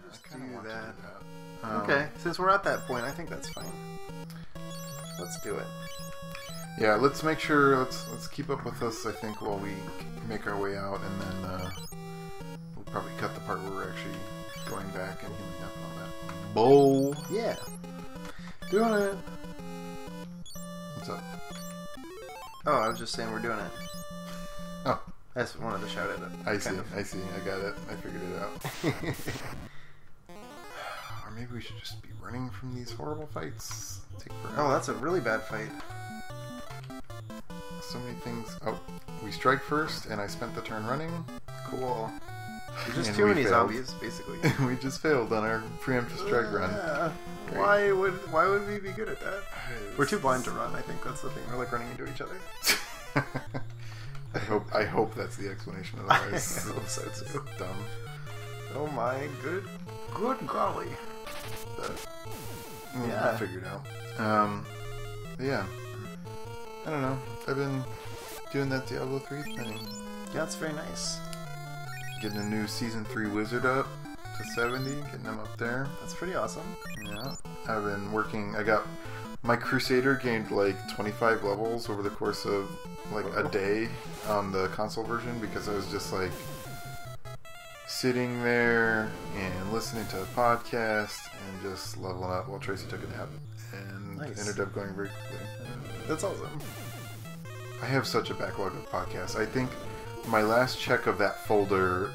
just do that. Okay, since we're at that point, I think that's fine. Let's do it. Yeah, let's make sure. Let's keep up with us. I think while we make our way out, and then we'll probably cut the part where we're actually going back and healing up and all that. Bull. Yeah. Doing it. What's up? Oh, I was just saying we're doing it. Oh, I just wanted to shout at it. I see. I got it. I figured it out. Or maybe we should just be running from these horrible fights. Take forever. Oh, that's a really bad fight. So many things. Oh, we strike first, and I spent the turn running. Cool. There's just And too we many failed. zombies, basically. We just failed on our preemptive strike run. Why would we be good at that? We're too blind to run. I think that's the thing. We're like running into each other. I hope that's the explanation. Otherwise, I hope so it's too. dumb. Oh my good golly. But Yeah. we'll figure it out. Yeah. I don't know. I've been doing that Diablo 3 thing. Yeah, it's very nice. Getting a new Season 3 wizard up to 70. Getting them up there. That's pretty awesome. Yeah. I've been working. I got my Crusader gained like 25 levels over the course of like a day on the console version because I was just like sitting there and listening to a podcast and just leveling up while Tracy took a nap and Nice. ended up going very quickly. That's awesome. I have such a backlog of podcasts. I think my last check of that folder,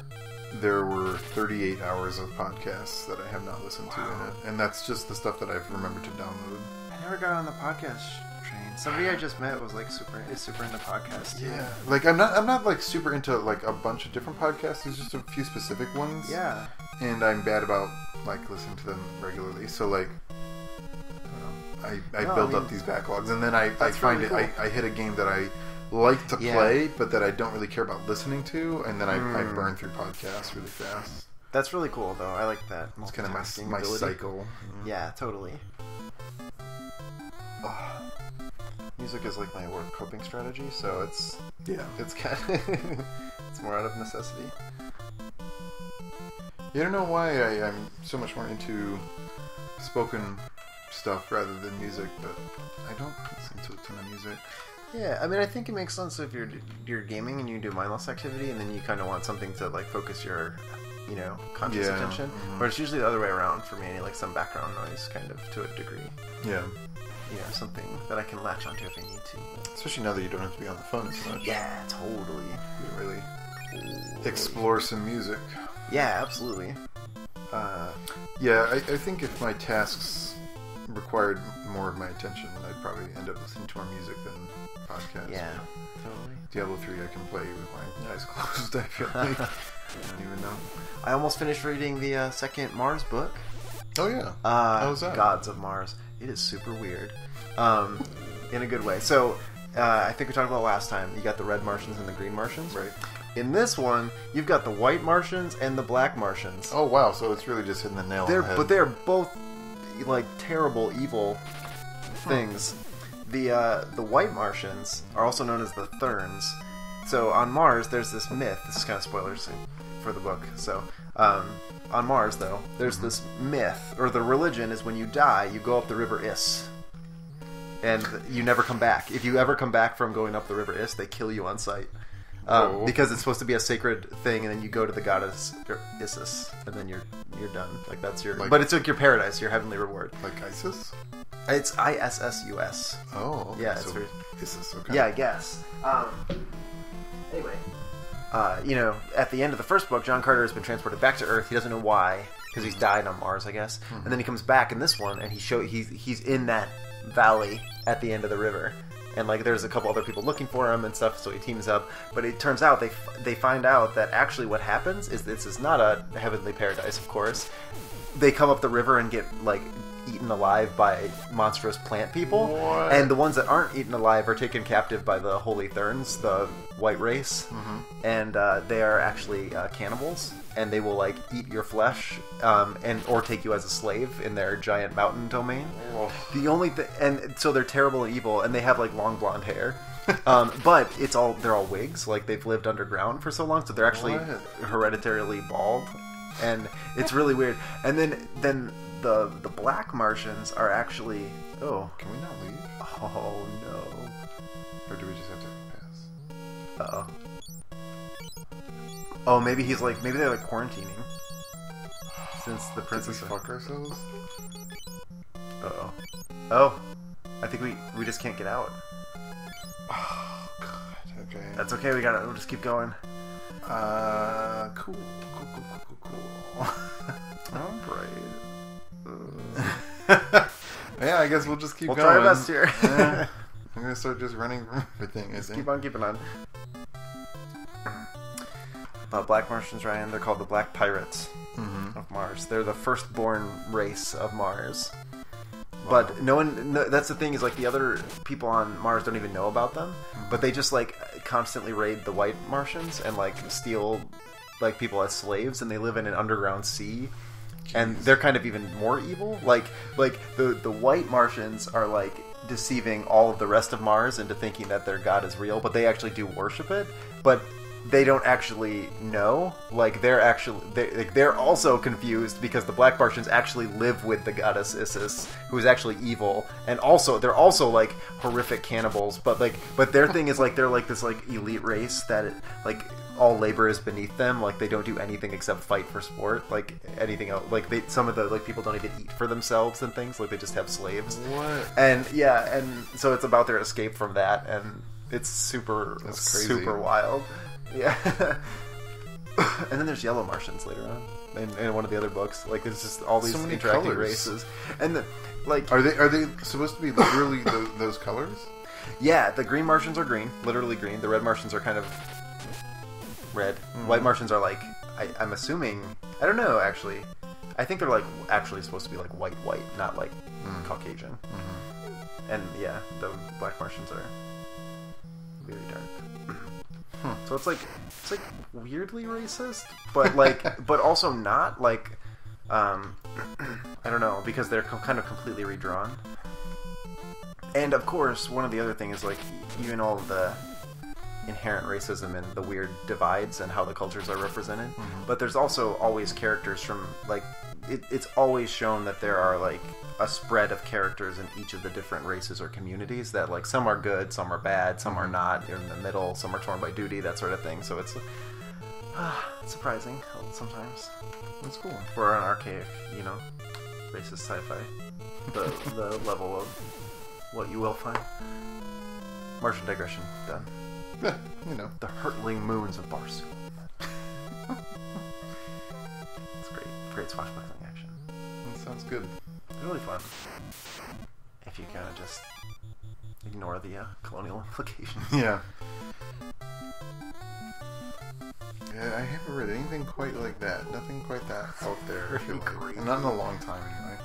there were 38 hours of podcasts that I have not listened to in it, and that's just the stuff that I've remembered to download. I never got on the podcast train. Somebody I just met was like super into podcasts. Yeah, like I'm not like super into like a bunch of different podcasts. There's just a few specific ones. Yeah. And I'm bad about like listening to them regularly. So like, I build up these backlogs, and then I find really I hit a game that I like to play, but that I don't really care about listening to, and then I burn through podcasts really fast. That's really cool, though. I like that. It's kind of my ability. cycle. Yeah, totally. Music is like my work coping strategy, so it's kind of it's more out of necessity. You don't know why I'm so much more into spoken stuff rather than music, but I don't listen to a ton of music. Yeah, I mean, I think it makes sense if you're gaming and you do mindless activity, and then you kind of want something to like focus your, conscious attention. But it's usually the other way around for me, like some background noise, kind of to a degree. Yeah. Something that I can latch onto if I need to. But... Especially now that you don't have to be on the phone as much. Yeah, totally. You can really explore some music. Yeah, absolutely. Yeah, I think if my tasks required more of my attention, I'd probably end up listening to more music than podcasts. Yeah, totally. Diablo 3 I can play with my eyes closed, I feel like. I don't even know. I almost finished reading the second Mars book. Oh, yeah. How was that? Gods of Mars. It is super weird. In a good way. So, I think we talked about last time. You got the red Martians and the green Martians. Right. In this one, you've got the white Martians and the black Martians. Oh, wow. So it's really just hitting the nail on the head. But they're both, like, terrible, evil things. The white Martians are also known as the Therns. So, on Mars, there's this myth. This is kind of spoilers for the book. So, on Mars, though, there's this myth, or the religion is when you die, you go up the river Is. And you never come back. If you ever come back from going up the river Is, they kill you on sight. Because it's supposed to be a sacred thing, and then you go to the goddess Isis, and then you're done. Like that's your, but it's like your paradise, your heavenly reward. Like ISIS? It's ISSUS. Oh, okay. Yeah, so it's very, ISIS. Okay. yeah, I guess. Anyway, at the end of the first book, John Carter has been transported back to Earth. He doesn't know why, because he's died on Mars, I guess. And then he comes back in this one, and he's in that valley at the end of the river. And like there's a couple other people looking for him and stuff, so he teams up. But it turns out they find out that actually what happens is this is not a heavenly paradise, of course. They come up the river and get like eaten alive by monstrous plant people. What? And the ones that aren't eaten alive are taken captive by the Holy Therns, the white race. And they are actually cannibals, and they will like eat your flesh or take you as a slave in their giant mountain domain. The only thing, and so they're terrible and evil, and they have like long blonde hair. But they're all wigs, like they've lived underground for so long, so they're actually hereditarily bald. and it's really weird. And then the black Martians are actually. Oh, can we not leave? Oh no! Or do we just have to pass? Uh-oh. Oh, maybe they're like quarantining since the princess. Did we fuck ourselves? Uh-oh. Oh, I think we just can't get out. Oh god. Okay. That's okay. We'll just keep going. Cool. Alright. Yeah, I guess we'll just keep going. We'll try our best here. Yeah. I'm gonna start just running from everything. Just keep on keeping on. Black Martians, Ryan. They're called the Black Pirates of Mars. They're the firstborn race of Mars. Wow. But that's the thing, is like the other people on Mars don't even know about them. But they just like constantly raid the white Martians and like steal like people as slaves, and they live in an underground sea. Jeez. And they're kind of even more evil. Like the white Martians are like deceiving all of the rest of Mars into thinking that their god is real, but they actually do worship it. But they don't actually know. Like they're also confused because the black Martians actually live with the goddess Isis, who is actually evil, and also they're also like horrific cannibals. But their thing is like they're like this like elite race that like all labor is beneath them. Like they don't do anything except fight for sport. Like anything else. Like some of the like people don't even eat for themselves and things. Like they just have slaves. What? And yeah, and so it's about their escape from that, and it's super wild. Yeah. And then there's yellow Martians later on in one of the other books. Like there's just all these interacting races. And are they supposed to be literally those colors? Yeah, the green Martians are green, literally green. The red Martians are kind of red. White Martians are like I'm assuming, I don't know actually. I think they're like actually supposed to be like white, not like Caucasian. And yeah, the black Martians are very dark. So it's like weirdly racist, but like, but also not like, I don't know, because they're kind of completely redrawn. And of course, one of the other things is like even all of the inherent racism and the weird divides and how the cultures are represented. But there's also always characters from like it's always shown that there are like a spread of characters in each of the different races or communities, that like some are good, some are bad, some are not, in the middle, some are torn by duty, that sort of thing. So it's surprising sometimes. That's cool for an archaic, racist sci-fi. The level of what you will find. Martian digression done. Yeah, the hurtling moons of Barsu. It's great swashbuckling action. That sounds good. It's really fun if you kind of just ignore the colonial implications. Yeah, I haven't read anything quite like that. Nothing quite that out there. Great. Not in a long time, anyway.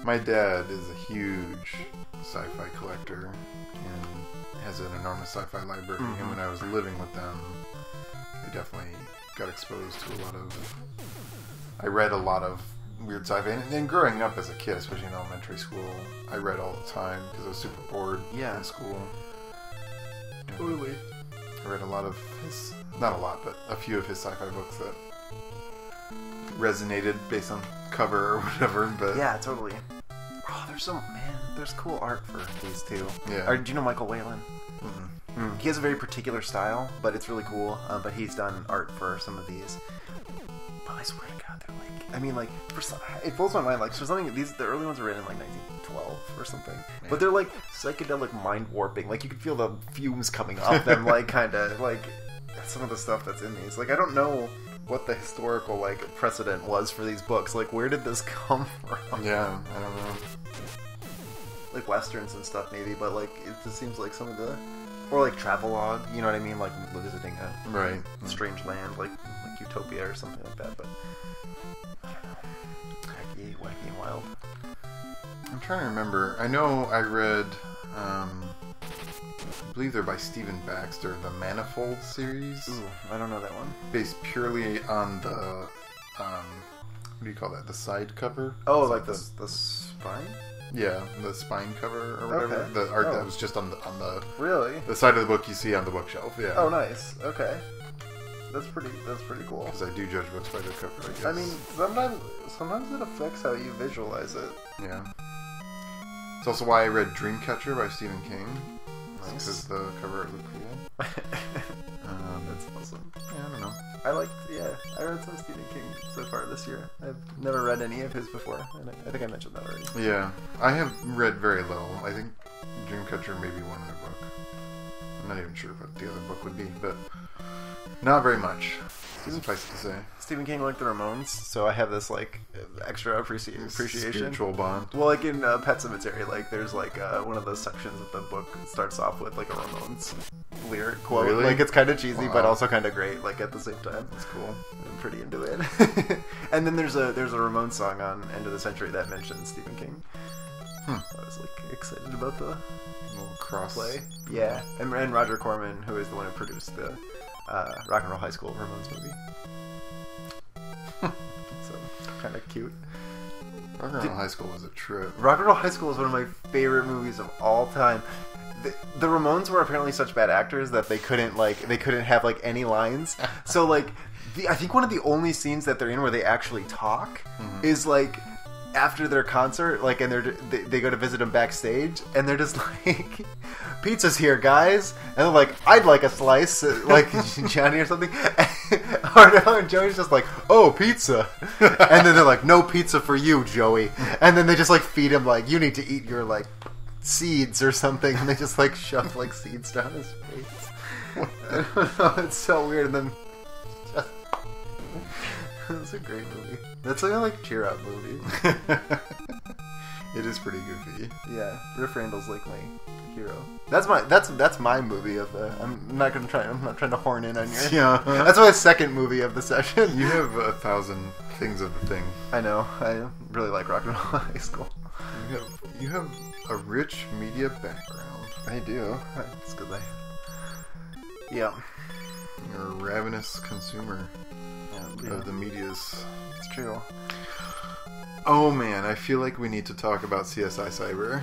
My dad is a huge sci-fi collector and has an enormous sci-fi library. And when I was living with them, I definitely got exposed to I read a lot of weird sci-fi. And growing up as a kid, especially in elementary school, I read all the time because I was super bored in school. Totally. I read a lot of his, not a lot, but a few of his sci-fi books that resonated based on cover or whatever. But yeah, totally. Oh, there's cool art for these two. Yeah. Do you know Michael Whalen? He has a very particular style, but it's really cool. But he's done art for some of these. But I swear to God, they're like, it blows my mind. Like, for something, the early ones were written in like 1912 or something. Yeah. But they're like psychedelic mind warping. Like, you could feel the fumes coming off them. Like, kind of like some of the stuff that's in these. Like, I don't know what the historical like precedent was for these books. Like, where did this come from? Yeah, I don't know. Like westerns and stuff maybe, but like it just seems like some of the, or like travelogue, you know what I mean, like visiting a strange land, like Utopia or something like that. But I don't know, wacky and wild. I'm trying to remember. I know I read, I believe they're by Stephen Baxter, the Manifold series. Ooh, I don't know that one. Based purely on the, what do you call that? The side cover? Oh, like the spine? Yeah, the spine cover or whatever. Okay. The art that was just on the really the side of the book you see on the bookshelf. Yeah. Oh, nice. Okay. That's pretty cool. Because I do judge books by their cover, I guess. I mean, sometimes it affects how you visualize it. Yeah. It's also why I read Dreamcatcher by Stephen King. Nice. Because the cover art looked cool. That's awesome. Yeah, I don't know. I read some Stephen King so far this year. I've never read any of his before, and I think I mentioned that already. Yeah. I have read very little. I think Dreamcatcher may be one other book. I'm not even sure what the other book would be, but not very much. Suffice to say. Stephen King liked the Ramones, so I have this like extra appreciation. Spiritual bond. Well, like in Pet Sematary, like there's like one of those sections of the book that starts off with like a Ramones lyric quote. Really? Like it's kind of cheesy, Wow. but also kind of great. Like at the same time, That's cool. I'm pretty into it. And then there's a Ramones song on End of the Century that mentions Stephen King. So I was like excited about the Little cross play. Yeah, and Roger Corman, who is the one who produced the Rock and Roll High School Ramones movie. So kind of cute. Rock and Roll High School was a trip. Rock and Roll High School is one of my favorite movies of all time. The Ramones were apparently such bad actors that they couldn't have like any lines. So like I think one of the only scenes that they're in where they actually talk is like after their concert, like, and they go to visit them backstage, and they're just like, "Pizza's here, guys," and they're like, "I'd like a slice," like Johnny or something, and Joey's just like, "Oh, pizza," and then they're like, "No pizza for you, Joey," and then they just like feed him like, "You need to eat your like seeds or something," and they just like shove like seeds down his face. I don't know, it's so weird, and then just... It's a great movie. That's like a cheer up movie. It is pretty goofy. Yeah, Riff Randall's like my hero. That's my movie of the. I'm not trying to horn in on your. Yeah. That's my second movie of the session. You have 1,000 things of the thing. I know. I really like Rock and Roll High School. You have a rich media background. I do. It's good. Yeah. You're a ravenous consumer Yeah. of the medias. It's true. Oh man, I feel like we need to talk about CSI Cyber.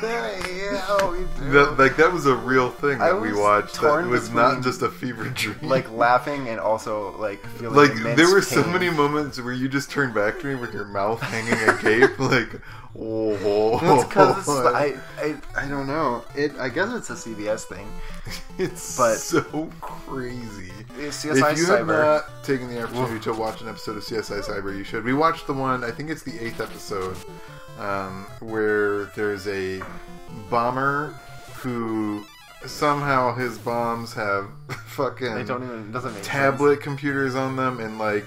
Yeah, we do. That was a real thing that we watched. That torn was not between, just a fever dream. Like laughing and also like feeling like immense there were so pain. many moments where you just turned back to me with your mouth hanging agape, like, oh. That's because I don't know. I guess it's a CBS thing. It's so crazy. CSI If you Cyber. have not taken the opportunity to watch an episode of CSI Cyber, you should. We watched the one, I think it's the 8th episode, where there's a bomber who somehow his bombs have fucking They don't even doesn't make tablet sense. computers on them, and like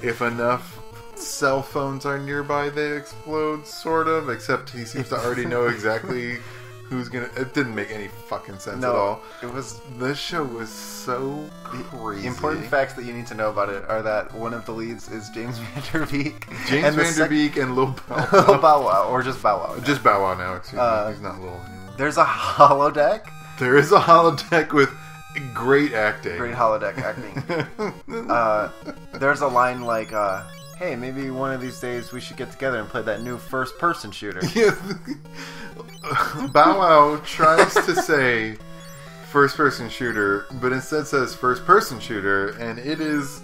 if enough cell phones are nearby, they explode, sort of. Except he seems to already know exactly who's gonna. It didn't make any fucking sense at all. It was. This show was so crazy. The important facts that you need to know about it are that one of the leads is James Van Der Beek. James Van Der Beek and Lil Bow Lil Wow. Bow Wow, or just Bow Wow. Just Bow Wow now, excuse me. He's not Lil anymore. There's a holodeck. There is a holodeck with great acting. Great holodeck acting. There's a line like, "Hey, maybe one of these days we should get together and play that new first-person shooter." Yeah. Bow Wow tries to say first-person shooter, but instead says first-person shooter, and it is...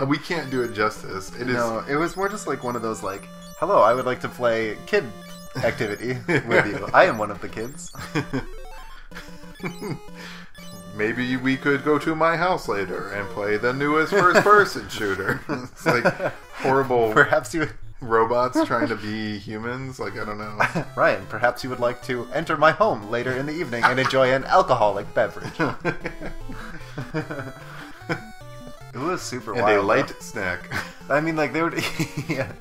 we can't do it justice. It is... No, it was more just like one of those like, "Hello, I would like to play kid activity with you. I am one of the kids." Maybe we could go to my house later and play the newest first-person shooter. It's like horrible Perhaps you... robots trying to be humans. Like, I don't know. Ryan, perhaps you would like to enter my home later in the evening and enjoy an alcoholic beverage. It was super And wild. a light though. snack. I mean, like, they would... yeah.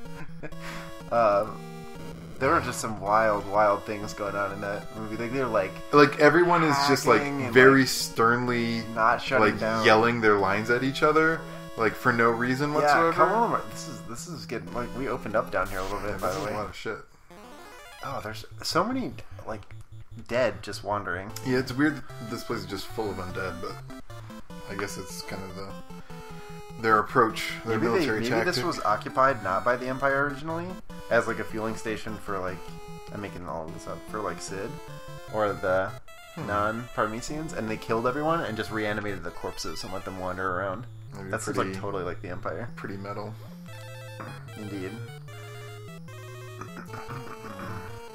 There were just some wild things going on in that movie. Like, they were, like... Like, everyone is just, like, hacking and, very like, sternly, not shutting like, down. yelling their lines at each other. Like, for no reason whatsoever. Yeah, come on. This is getting... Like, we opened up down here a little bit, by This the is way. a lot of shit. Oh, there's so many, like, dead just wandering. Yeah, it's weird that this place is just full of undead, but I guess it's kind of their approach, their military Maybe tactic. this was occupied not by the Empire originally, as like a fueling station for like, I'm making all of this up, for like Sid, or the non-Parmesians, and they killed everyone and just reanimated the corpses and let them wander around. That sounds like totally like the Empire. Pretty metal. Indeed. I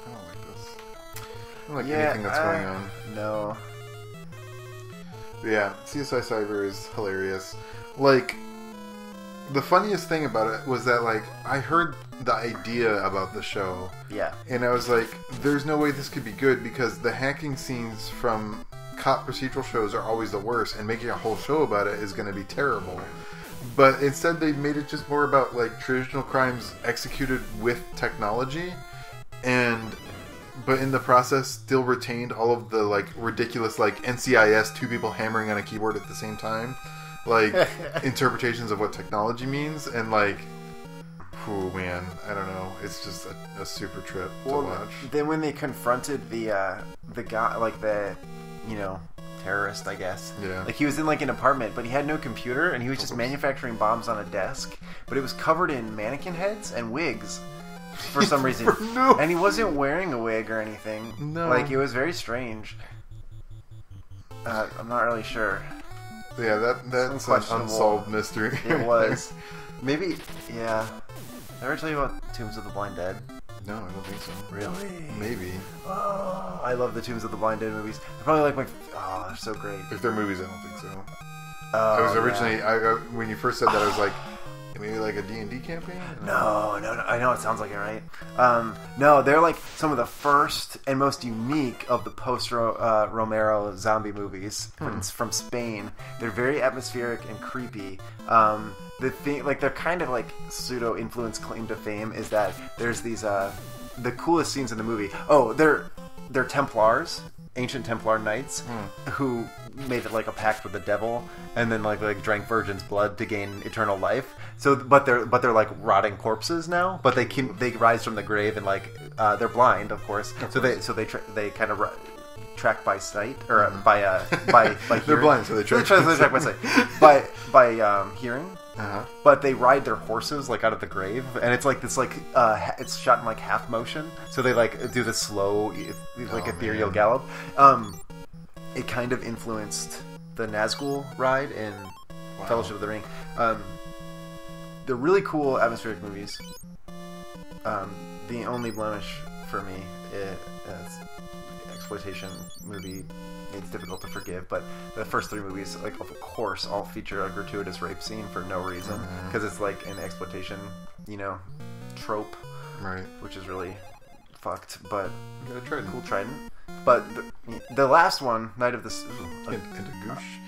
don't like this. I don't like anything that's going on. No. But yeah, CSI Cyber is hilarious. Like, the funniest thing about it was that, like, I heard the idea about the show. Yeah. And I was like, there's no way this could be good because the hacking scenes from cop procedural shows are always the worst, and making a whole show about it is going to be terrible. But instead they made it just more about, like, traditional crimes executed with technology, but in the process still retained all of the, like, ridiculous, like, NCIS, two people hammering on a keyboard at the same time, like, interpretations of what technology means, and, like, oh man, I don't know, it's just a super trip to watch. Then when they confronted the guy, like, the, you know, terrorist, I guess. Yeah. Like, he was in, like, an apartment, but he had no computer, and he was just manufacturing bombs on a desk, but it was covered in mannequin heads and wigs for some reason. No. And he wasn't wearing a wig or anything. No. Like, it was very strange. I'm not really sure. Yeah, that's an unsolved mystery. It was. Maybe, yeah. Did I ever tell you about Tombs of the Blind Dead? No, I don't think so. Really? Maybe. Oh, I love the Tombs of the Blind Dead movies. They're probably like my... Oh, they're so great. If they're movies, I don't think so. Oh, I was originally... I when you first said that, I was like, maybe like a D&D campaign? No. I know it sounds like it, right? No, they're like some of the first and most unique of the post-Romero zombie movies from Spain. They're very atmospheric and creepy. The thing, like, they're kind of like pseudo-influence claim to fame is that there's these the coolest scenes in the movie. Oh, they're Templars, ancient Templar knights who made it like a pact with the devil, and then like drank virgin's blood to gain eternal life. So, but they're like rotting corpses now. But they rise from the grave and like they're blind, of course. So they kind of track by sight or by hearing. They're blind, so they track by sight by hearing. But they ride their horses like out of the grave, and it's like this it's shot in like half motion, so they like do the slow like ethereal gallop. It kind of influenced the Nazgul ride in Fellowship of the Ring. They're really cool atmospheric movies. The only blemish for me is exploitation movie. It's difficult to forgive, but the first three movies, like, of course, all feature a gratuitous rape scene for no reason, because it's like an exploitation, you know, trope, right? Which is really fucked. But you got a trident. Cool trident. But the last one, Night of the and a gauche.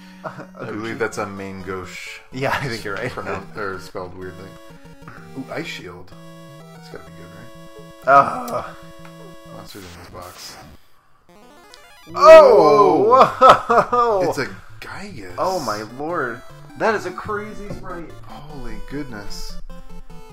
I believe that's a main gauche. Yeah, I think you're right. Or spelled weirdly. Ooh, Ice Shield. That's gotta be good, right? Monsters in this box. Oh! Whoa! It's a Gaius. Oh my lord. That is a crazy sprite. Holy goodness.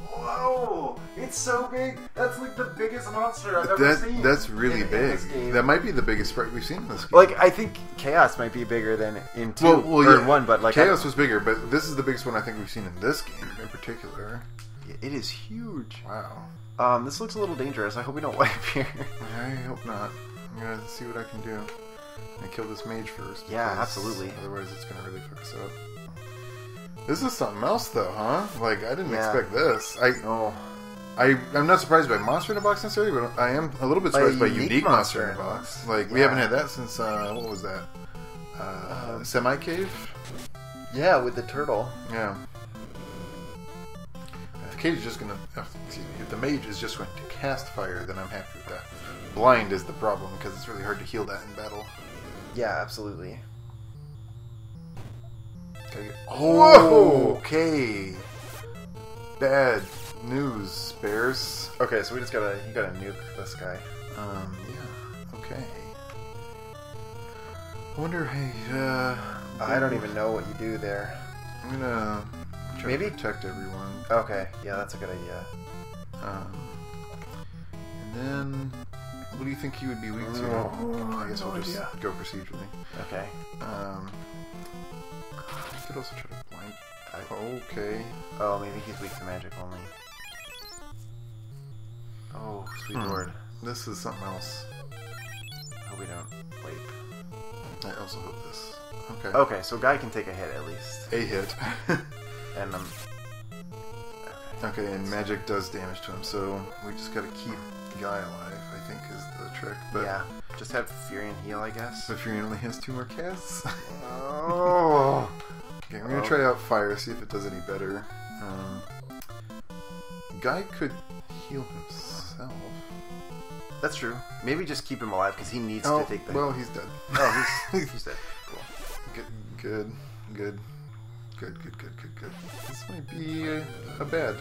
Whoa! It's so big. That's like the biggest monster I've ever seen. That's really big. That might be the biggest sprite we've seen in this game. Like, I think Chaos might be bigger than in 2 or in 1, but like... Chaos was bigger, but this is the biggest one I think we've seen in this game in particular. It is huge. Wow. This looks a little dangerous. I hope we don't wipe here. I hope not. I'm gonna see what I can do. And kill this mage first. Yeah, absolutely. Otherwise it's gonna really fuck us up. This is something else though, huh? Like, I didn't expect this. I'm not surprised by Monster in a Box necessarily, but I am a little bit surprised by Unique Monster in a Box. Like, we haven't had that since, what was that? Semi-Cave? Yeah, with the turtle. Yeah. If the cage is just gonna... if the mage is just going to cast fire, then I'm happy with that. Blind is the problem, because it's really hard to heal that in battle. Yeah, absolutely. Oh, okay. Bad news, Bears. Okay, so you gotta nuke this guy. Yeah. Okay. I wonder, I don't even know what you do there. I'm gonna try to protect everyone. Okay, yeah, that's a good idea. And then, what do you think he would be weak to? I guess we'll just go procedurally. Okay. I could also try to blind. Okay. Oh, maybe he's weak to magic only. Oh, sweet lord. This is something else. I hope we don't wipe. I also hope this. Okay. Okay, so Guy can take a hit at least. A hit. And Okay, and magic does damage to him, so we just gotta keep Guy alive, I think is the trick. But yeah, just have Fury and heal, I guess. But Fury only has 2 more casts. Oh. Okay, we're gonna try out fire, see if it does any better. Guy could heal himself. That's true. Maybe just keep him alive because he needs to take the. Well, he's dead. Oh, he's dead. Cool. Good. This might be a bad.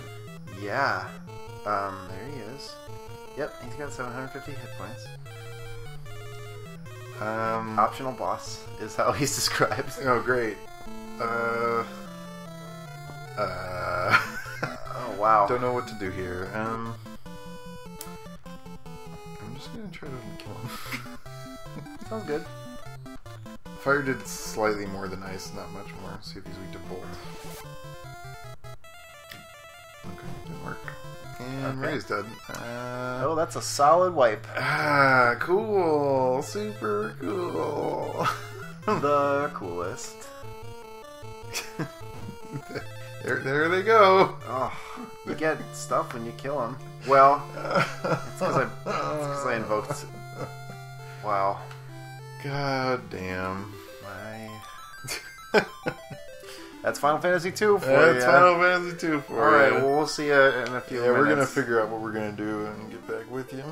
Yeah. There he is. Yep, he's got 750 hit points. Optional boss is how he's described. Oh, great. Oh, wow. Don't know what to do here. I'm just gonna try to kill him. Sounds good. Fire did slightly more than ice, not much more. See if he's weak to bolt. Okay, didn't work. And Ray's dead. Oh, that's a solid wipe. Cool. Super cool. The coolest. There they go. Oh, you get stuff when you kill him. Well, it's because I invoked. Wow. God damn. That's Final Fantasy 2 for you. That's Final Fantasy 2 for you. Alright, well, we'll see you in a few minutes. We're going to figure out what we're going to do and get back with you.